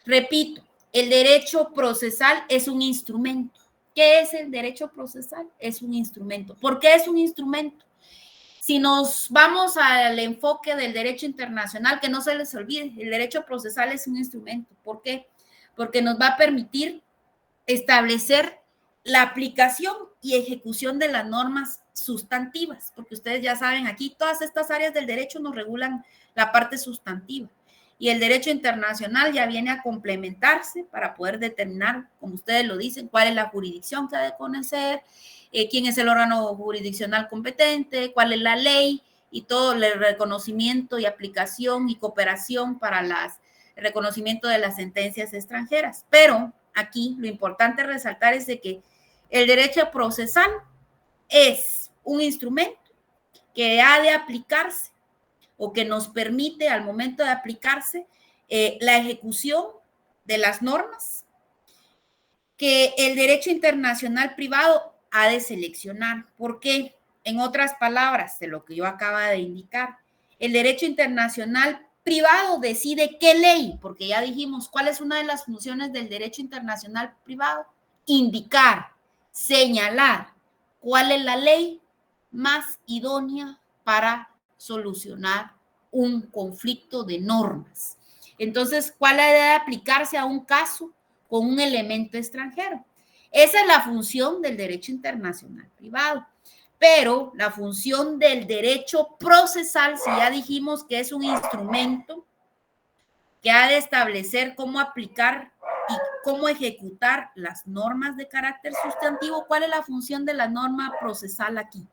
[SPEAKER 1] Repito, el derecho procesal es un instrumento. ¿Qué es el derecho procesal? Es un instrumento. ¿Por qué es un instrumento? Si nos vamos al enfoque del derecho internacional, que no se les olvide, el derecho procesal es un instrumento. ¿Por qué? Porque nos va a permitir establecer la aplicación y ejecución de las normas sustantivas, porque ustedes ya saben, aquí todas estas áreas del derecho nos regulan la parte sustantiva. Y el derecho internacional ya viene a complementarse para poder determinar, como ustedes lo dicen, cuál es la jurisdicción que ha de conocer, quién es el órgano jurisdiccional competente, cuál es la ley y todo el reconocimiento y aplicación y cooperación para el reconocimiento de las sentencias extranjeras. Pero aquí lo importante resaltar es de que el derecho procesal es un instrumento que ha de aplicarse o que nos permite al momento de aplicarse la ejecución de las normas que el derecho internacional privado ha de seleccionar. ¿Por qué? en otras palabras, de lo que yo acabo de indicar, el derecho internacional privado decide qué ley, porque ya dijimos cuál es una de las funciones del derecho internacional privado, indicar, señalar cuál es la ley más idónea para solucionar un conflicto de normas. Entonces, ¿cuál ha de aplicarse a un caso con un elemento extranjero? Esa es la función del derecho internacional privado. Pero la función del derecho procesal, si ya dijimos que es un instrumento que ha de establecer cómo aplicar y cómo ejecutar las normas de carácter sustantivo, ¿cuál es la función de la norma procesal aquí?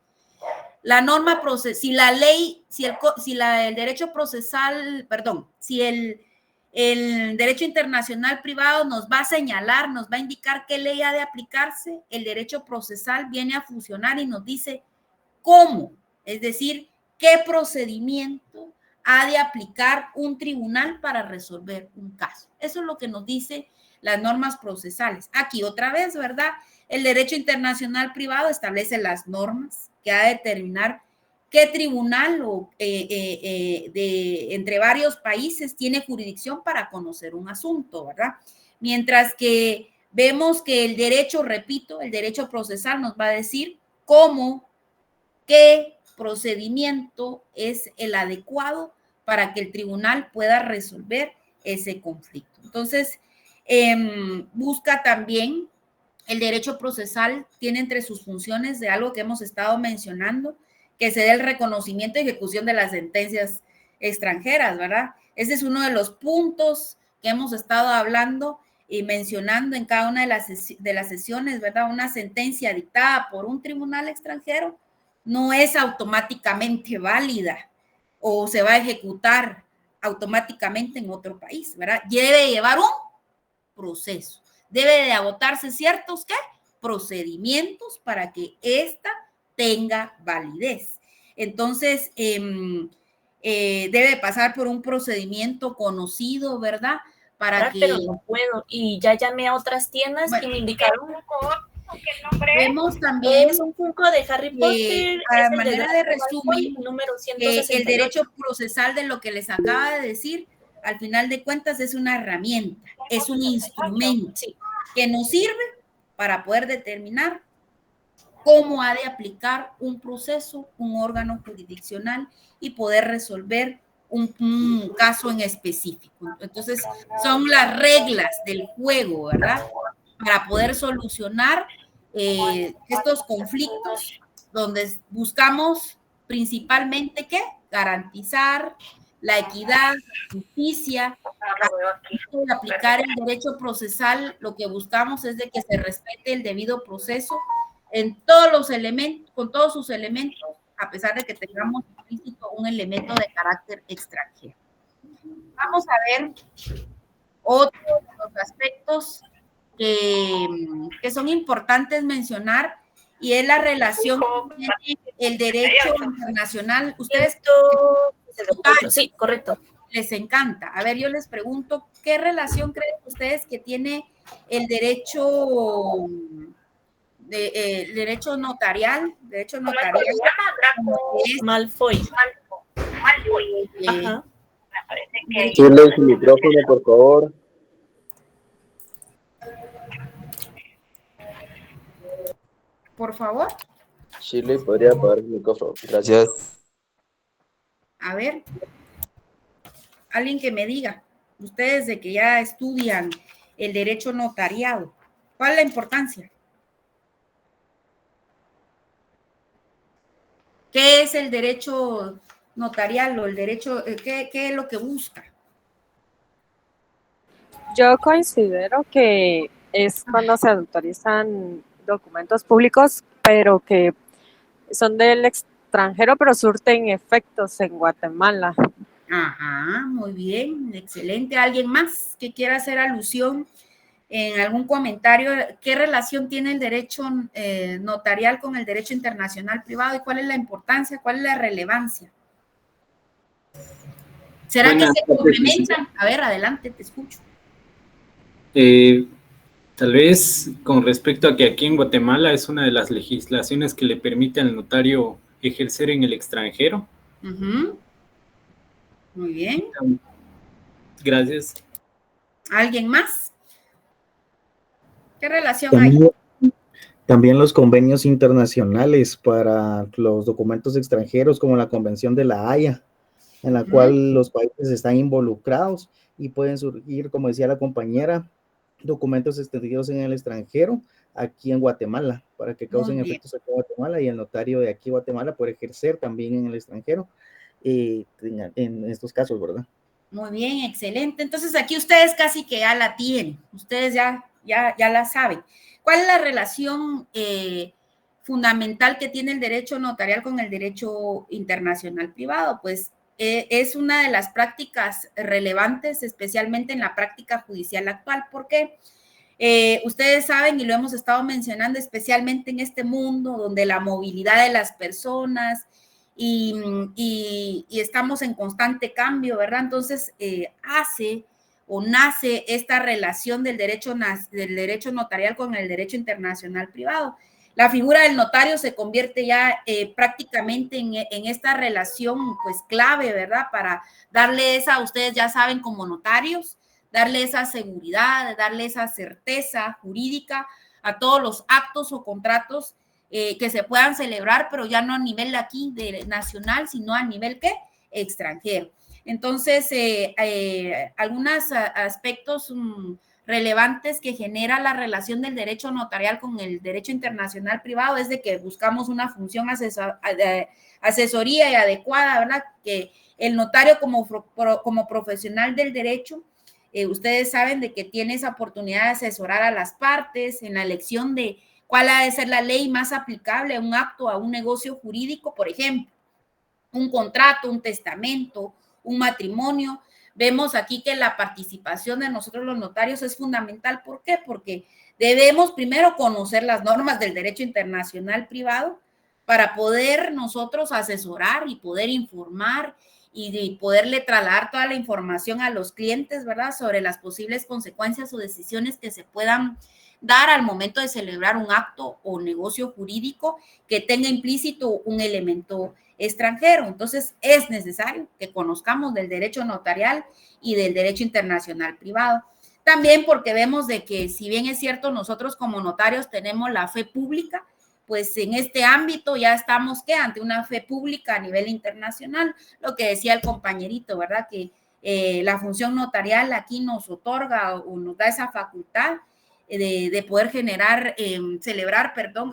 [SPEAKER 1] La norma procesal, si la ley, si el derecho procesal, perdón, si el derecho internacional privado nos va a señalar, nos va a indicar qué ley ha de aplicarse, el derecho procesal viene a funcionar y nos dice cómo, es decir, qué procedimiento ha de aplicar un tribunal para resolver un caso. Eso es lo que nos dice las normas procesales. Aquí otra vez, ¿verdad? El derecho internacional privado establece las normas que ha de determinar qué tribunal entre varios países tiene jurisdicción para conocer un asunto, ¿verdad? Mientras que vemos que el derecho, repito, el derecho procesal nos va a decir cómo, qué procedimiento es el adecuado para que el tribunal pueda resolver ese conflicto. Entonces, busca también el derecho procesal, tiene entre sus funciones de algo que hemos estado mencionando, que se dé el reconocimiento y ejecución de las sentencias extranjeras, ¿verdad? Ese es uno de los puntos que hemos estado hablando y mencionando en cada una de las sesiones, ¿verdad? Una sentencia dictada por un tribunal extranjero no es automáticamente válida o se va a ejecutar automáticamente en otro país, ¿verdad? Debe llevar un proceso, debe de agotarse ciertos, ¿qué? Procedimientos para que ésta tenga validez. Entonces, debe pasar por un procedimiento conocido, ¿verdad?
[SPEAKER 8] Para que... Pero no puedo, y ya llamé a otras tiendas, bueno, y me indicaron
[SPEAKER 1] vemos también
[SPEAKER 8] es un Funko de Harry Potter,
[SPEAKER 1] a manera de resumen,
[SPEAKER 8] número
[SPEAKER 1] el derecho procesal de lo que les acaba de decir, al final de cuentas es una herramienta, es un instrumento que nos sirve para poder determinar cómo ha de aplicar un proceso, un órgano jurisdiccional y poder resolver un caso en específico. Entonces, son las reglas del juego, ¿verdad? Para poder solucionar estos conflictos donde buscamos principalmente, ¿qué? Garantizar la equidad, la justicia, aplicar el derecho procesal, lo que buscamos es de que se respete el debido proceso en todos los elementos, con todos sus elementos, a pesar de que tengamos implícito un elemento de carácter extranjero. Vamos a ver otros de los aspectos que son importantes mencionar, y es la relación que tiene el derecho internacional. Ustedes,
[SPEAKER 8] sí, correcto,
[SPEAKER 1] les encanta. A ver, yo les pregunto, ¿qué relación creen ustedes que tiene el derecho derecho notarial? Derecho notarial.
[SPEAKER 8] Malfoy.
[SPEAKER 9] Ajá. Chile, su micrófono, por favor.
[SPEAKER 1] Por favor.
[SPEAKER 9] Shirley, ¿podría apagar el micrófono? Gracias.
[SPEAKER 1] A ver, alguien que me diga, ustedes de que ya estudian el derecho notariado, ¿cuál es la importancia? ¿Qué es el derecho notarial o el derecho, qué es lo que busca?
[SPEAKER 10] Yo considero que es cuando se autorizan documentos públicos, pero que son del extranjero, pero surten efectos en Guatemala.
[SPEAKER 1] Ajá, muy bien, excelente. ¿Alguien más que quiera hacer alusión en algún comentario? ¿Qué relación tiene el derecho notarial con el derecho internacional privado y cuál es la importancia, cuál es la relevancia? ¿Será que se complementan? A ver, adelante, te escucho.
[SPEAKER 11] Tal vez con respecto a que aquí en Guatemala es una de las legislaciones que le permite al notario ejercer en el extranjero.
[SPEAKER 1] Muy bien.
[SPEAKER 11] Gracias.
[SPEAKER 1] ¿Alguien más? ¿Qué relación
[SPEAKER 12] También,
[SPEAKER 1] hay?
[SPEAKER 12] también los convenios internacionales para los documentos extranjeros, como la Convención de la Haya, en la cual los países están involucrados y pueden surgir, como decía la compañera, documentos extendidos en el extranjero, aquí en Guatemala, para que causen efectos aquí en Guatemala, y el notario de aquí en Guatemala puede ejercer también en el extranjero, en estos casos, ¿verdad?
[SPEAKER 1] Muy bien, excelente. Entonces aquí ustedes casi que ya la tienen, ustedes ya la saben. ¿Cuál es la relación fundamental que tiene el derecho notarial con el derecho internacional privado? Pues es una de las prácticas relevantes, especialmente en la práctica judicial actual. ¿Por qué? Ustedes saben, y lo hemos estado mencionando, especialmente en este mundo donde la movilidad de las personas y estamos en constante cambio, ¿verdad? Entonces, nace esta relación del derecho notarial con el derecho internacional privado. La figura del notario se convierte ya prácticamente en esta relación pues clave, ¿verdad? Para darle esa, ustedes ya saben como notarios, darle esa seguridad, darle esa certeza jurídica a todos los actos o contratos que se puedan celebrar, pero ya no a nivel aquí nacional, sino a nivel ¿qué? Extranjero. Entonces, algunos aspectos relevantes que genera la relación del derecho notarial con el derecho internacional privado es de que buscamos una función asesoría y adecuada, ¿verdad? Que el notario como profesional del derecho, ustedes saben de que tiene esa oportunidad de asesorar a las partes en la elección de cuál ha de ser la ley más aplicable a un acto, a un negocio jurídico, por ejemplo, un contrato, un testamento, un matrimonio. Vemos aquí que la participación de nosotros los notarios es fundamental. ¿Por qué? Porque debemos primero conocer las normas del derecho internacional privado para poder nosotros asesorar y poder informar y poderle trasladar toda la información a los clientes, ¿verdad? Sobre las posibles consecuencias o decisiones que se puedan dar al momento de celebrar un acto o negocio jurídico que tenga implícito un elemento extranjero. Entonces, es necesario que conozcamos del derecho notarial y del derecho internacional privado. También porque vemos de que, si bien es cierto, nosotros como notarios tenemos la fe pública, pues en este ámbito ya estamos ante una fe pública a nivel internacional, lo que decía el compañerito, ¿verdad? Que la función notarial aquí nos otorga o nos da esa facultad de poder celebrar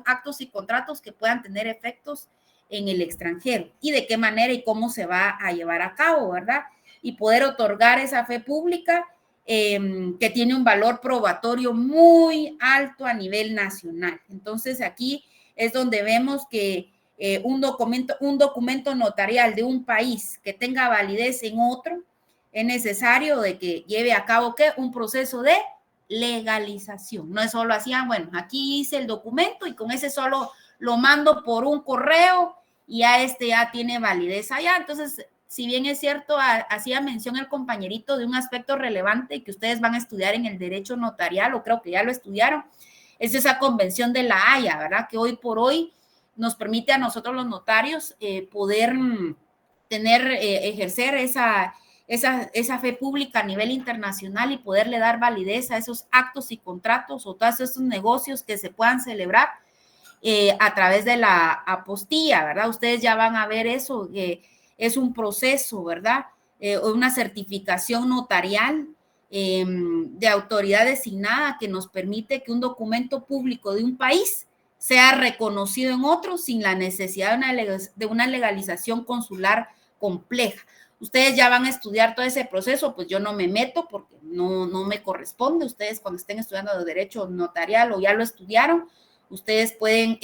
[SPEAKER 1] actos y contratos que puedan tener efectos en el extranjero y de qué manera y cómo se va a llevar a cabo, ¿verdad? Y poder otorgar esa fe pública que tiene un valor probatorio muy alto a nivel nacional. Entonces, aquí es donde vemos que un documento notarial de un país que tenga validez en otro, es necesario de que lleve a cabo un proceso de legalización. No es solo así, bueno, aquí hice el documento y con ese solo lo mando por un correo y ya tiene validez allá. Entonces, si bien es cierto, hacía mención el compañerito de un aspecto relevante que ustedes van a estudiar en el derecho notarial, o creo que ya lo estudiaron, es esa convención de la Haya, ¿verdad? Que hoy por hoy nos permite a nosotros los notarios poder ejercer esa fe pública a nivel internacional y poderle dar validez a esos actos y contratos o todos esos negocios que se puedan celebrar a través de la apostilla, ¿verdad? Ustedes ya van a ver eso, que es un proceso, ¿verdad? Una certificación notarial de autoridad designada que nos permite que un documento público de un país sea reconocido en otro sin la necesidad de una legalización consular compleja. Ustedes ya van a estudiar todo ese proceso, pues yo no me meto porque no me corresponde. Ustedes cuando estén estudiando de derecho notarial o ya lo estudiaron, ustedes pueden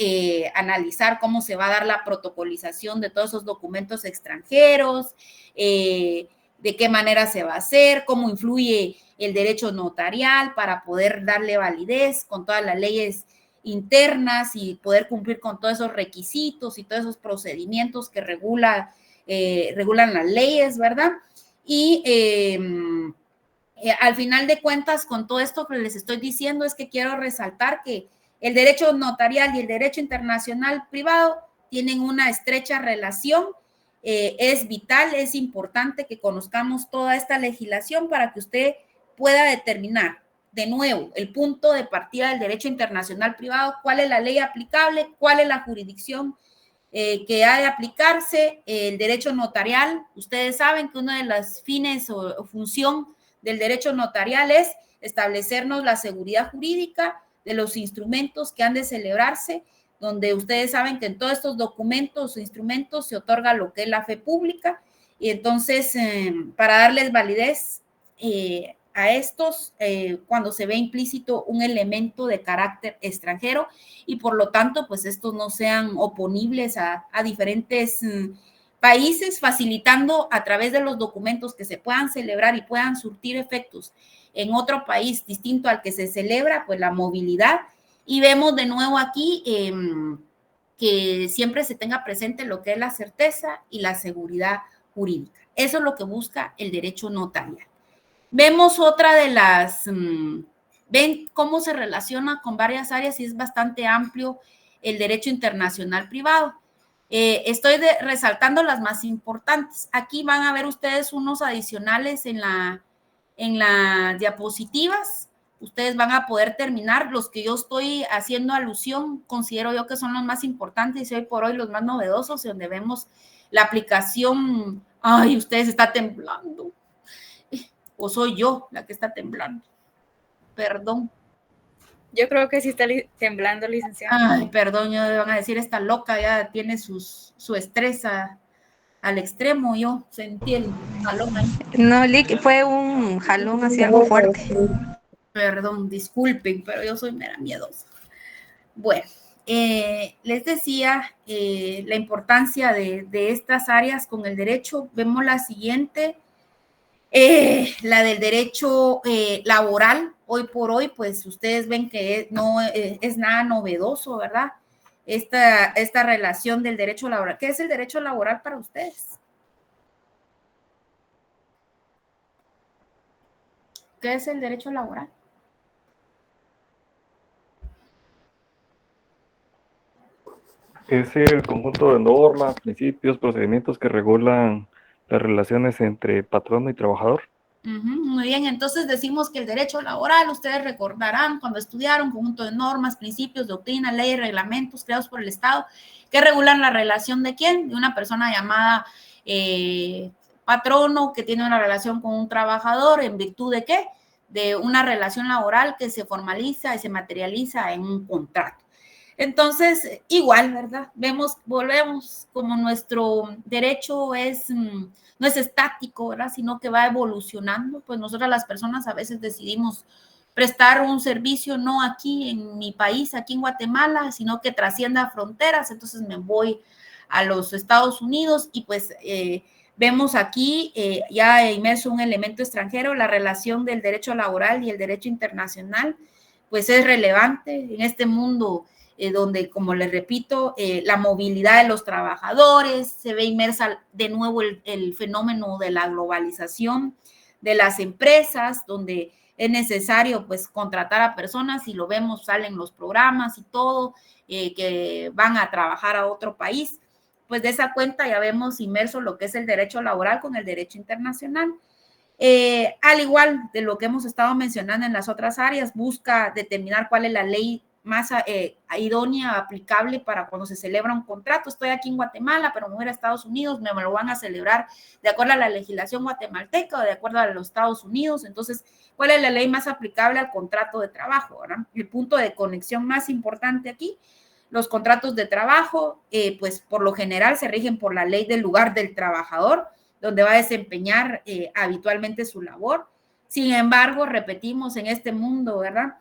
[SPEAKER 1] analizar cómo se va a dar la protocolización de todos esos documentos extranjeros, de qué manera se va a hacer, cómo influye el derecho notarial para poder darle validez con todas las leyes internas y poder cumplir con todos esos requisitos y todos esos procedimientos que regulan las leyes, ¿verdad? Y al final de cuentas, con todo esto que les estoy diciendo, es que quiero resaltar que el derecho notarial y el derecho internacional privado tienen una estrecha relación. Es vital, es importante que conozcamos toda esta legislación para que usted pueda determinar, de nuevo, el punto de partida del derecho internacional privado, cuál es la ley aplicable, cuál es la jurisdicción que ha de aplicarse. El derecho notarial, ustedes saben que uno de los fines o función del derecho notarial es establecernos la seguridad jurídica de los instrumentos que han de celebrarse, donde ustedes saben que en todos estos documentos o instrumentos se otorga lo que es la fe pública, y entonces para darles validez a estos, cuando se ve implícito un elemento de carácter extranjero, y por lo tanto, pues estos no sean oponibles a diferentes países, facilitando a través de los documentos que se puedan celebrar y puedan surtir efectos en otro país distinto al que se celebra, pues la movilidad. Y vemos de nuevo aquí que siempre se tenga presente lo que es la certeza y la seguridad jurídica. Eso es lo que busca el derecho notarial. Vemos otra de las, ven cómo se relaciona con varias áreas y es bastante amplio el derecho internacional privado. Estoy resaltando las más importantes. Aquí van a ver ustedes unos adicionales en las diapositivas. Ustedes van a poder terminar los que yo estoy haciendo alusión, considero yo que son los más importantes y hoy por hoy los más novedosos, donde vemos la aplicación. Ay, ustedes están temblando. ¿O soy yo la que está temblando? Perdón.
[SPEAKER 6] Yo creo que sí está temblando, licenciada.
[SPEAKER 1] Ay, perdón, yo van a decir, esta loca ya tiene su estrés al extremo. Yo sentí el jalón ahí.
[SPEAKER 13] No, fue un jalón así algo fuerte.
[SPEAKER 1] Perdón, disculpen, pero yo soy mera miedosa. Bueno, les decía la importancia de estas áreas con el derecho. Vemos la siguiente, la del derecho laboral. Hoy por hoy, pues ustedes ven que no es nada novedoso, ¿verdad? Esta relación del derecho laboral. ¿Qué es el derecho laboral para ustedes? ¿Qué es el derecho laboral?
[SPEAKER 5] Es el conjunto de normas, principios, procedimientos que regulan las relaciones entre patrono y trabajador.
[SPEAKER 1] Muy bien, entonces decimos que el derecho laboral, ustedes recordarán cuando estudiaron conjunto de normas, principios, doctrinas, leyes, reglamentos creados por el Estado que regulan la relación de quién, de una persona llamada patrono que tiene una relación con un trabajador, ¿en virtud de qué? De una relación laboral que se formaliza y se materializa en un contrato. Entonces, igual, ¿verdad? Volvemos como nuestro derecho no es estático, ¿verdad? Sino que va evolucionando. Pues nosotras las personas a veces decidimos prestar un servicio no aquí en mi país, aquí en Guatemala, sino que trascienda fronteras. Entonces me voy a los Estados Unidos y pues vemos aquí ya inmerso un elemento extranjero, la relación del derecho laboral y el derecho internacional, pues es relevante en este mundo donde, como les repito, la movilidad de los trabajadores, se ve inmersa de nuevo el fenómeno de la globalización de las empresas, donde es necesario pues contratar a personas y lo vemos, salen los programas y todo, que van a trabajar a otro país. Pues de esa cuenta ya vemos inmerso lo que es el derecho laboral con el derecho internacional. Al igual de lo que hemos estado mencionando en las otras áreas, busca determinar cuál es la ley más idónea, aplicable para cuando se celebra un contrato. Estoy aquí en Guatemala, pero me voy a Estados Unidos, me lo van a celebrar de acuerdo a la legislación guatemalteca o de acuerdo a los Estados Unidos. Entonces, ¿cuál es la ley más aplicable al contrato de trabajo, ¿verdad? El punto de conexión más importante aquí, los contratos de trabajo, pues por lo general se rigen por la ley del lugar del trabajador, donde va a desempeñar habitualmente su labor. Sin embargo, repetimos, en este mundo, ¿verdad?,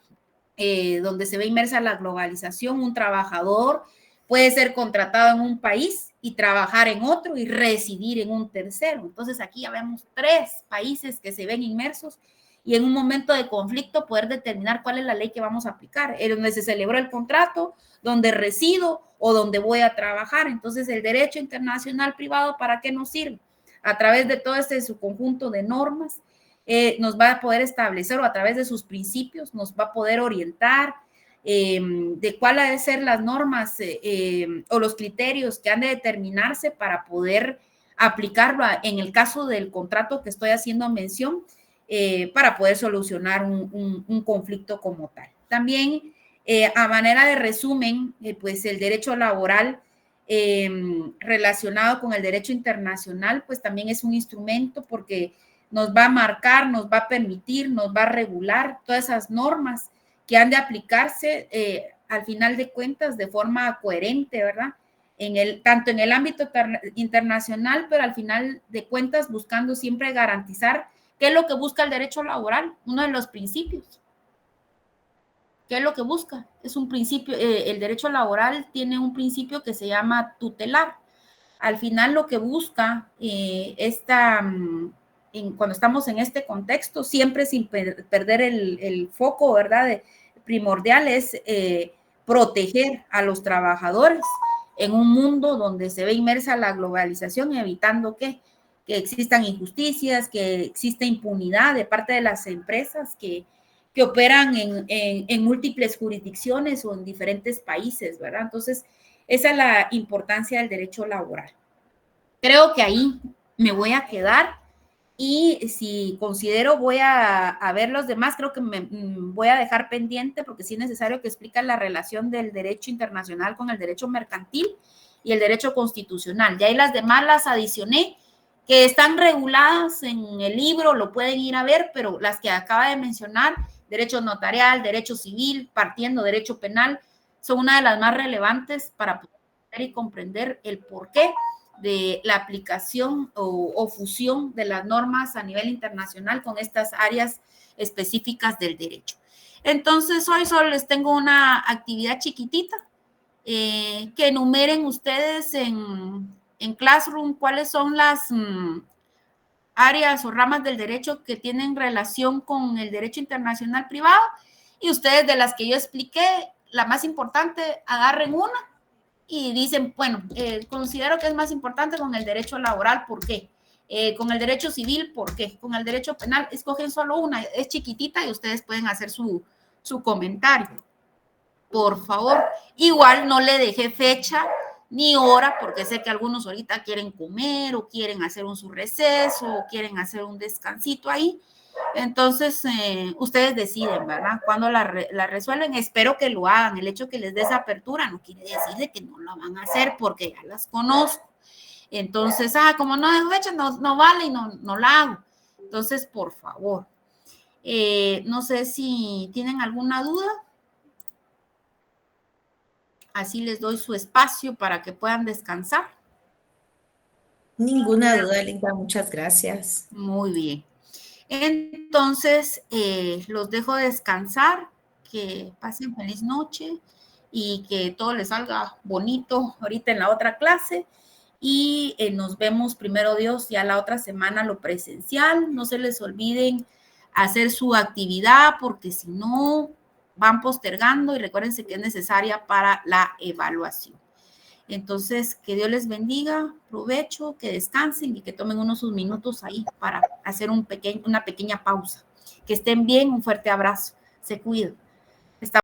[SPEAKER 1] donde se ve inmersa la globalización, un trabajador puede ser contratado en un país y trabajar en otro y residir en un tercero. Entonces aquí ya vemos 3 países que se ven inmersos y en un momento de conflicto poder determinar cuál es la ley que vamos a aplicar, en donde se celebró el contrato, donde resido o donde voy a trabajar. Entonces el derecho internacional privado, ¿para qué nos sirve? A través de todo su conjunto de normas, nos va a poder establecer, o a través de sus principios, nos va a poder orientar de cuáles han de ser las normas o los criterios que han de determinarse para poder aplicarlo en el caso del contrato que estoy haciendo mención, para poder solucionar un conflicto como tal. También, a manera de resumen, pues el derecho laboral relacionado con el derecho internacional, pues también es un instrumento porque nos va a marcar, nos va a permitir, nos va a regular todas esas normas que han de aplicarse al final de cuentas de forma coherente, ¿verdad? Tanto en el ámbito internacional, pero al final de cuentas buscando siempre garantizar qué es lo que busca el derecho laboral, uno de los principios. ¿Qué es lo que busca? Es un principio, el derecho laboral tiene un principio que se llama tutelar. Al final lo que busca cuando estamos en este contexto, siempre sin perder el foco, ¿verdad? Primordial es proteger a los trabajadores en un mundo donde se ve inmersa la globalización, evitando que existan injusticias, que exista impunidad de parte de las empresas que operan en múltiples jurisdicciones o en diferentes países, ¿verdad? Entonces, esa es la importancia del derecho laboral. Creo que ahí me voy a quedar y si considero voy a ver los demás, creo que me voy a dejar pendiente porque sí es necesario que expliquen la relación del derecho internacional con el derecho mercantil y el derecho constitucional. Ya ahí las demás las adicioné, que están reguladas en el libro, lo pueden ir a ver, pero las que acaba de mencionar, derecho notarial, derecho civil, partiendo derecho penal, son una de las más relevantes para poder y comprender el porqué de la aplicación o fusión de las normas a nivel internacional con estas áreas específicas del derecho. Entonces, hoy solo les tengo una actividad chiquitita, que enumeren ustedes en Classroom cuáles son las áreas o ramas del derecho que tienen relación con el derecho internacional privado, y ustedes de las que yo expliqué, la más importante, agarren una y dicen, bueno, considero que es más importante con el derecho laboral, ¿por qué? Con el derecho civil, ¿por qué? Con el derecho penal, escogen solo una, es chiquitita y ustedes pueden hacer su comentario. Por favor, igual no le dejé fecha ni hora, porque sé que algunos ahorita quieren comer o quieren hacer su receso o quieren hacer un descansito ahí. Entonces, ustedes deciden, ¿verdad? Cuando la resuelven, espero que lo hagan. El hecho que les des apertura no quiere decir de que no lo van a hacer porque ya las conozco. Entonces, como no es fecha, no vale y no la hago. Entonces, por favor. No sé si tienen alguna duda. Así les doy su espacio para que puedan descansar.
[SPEAKER 2] Ninguna duda, Linda, muchas gracias.
[SPEAKER 1] Muy bien. Entonces, los dejo descansar, que pasen feliz noche y que todo les salga bonito ahorita en la otra clase. Y nos vemos, primero Dios, ya la otra semana lo presencial. No se les olviden hacer su actividad porque si no, van postergando y recuérdense que es necesaria para la evaluación. Entonces, que Dios les bendiga, provecho, que descansen y que tomen unos minutos ahí para hacer una pequeña pausa. Que estén bien, un fuerte abrazo. Se cuidan.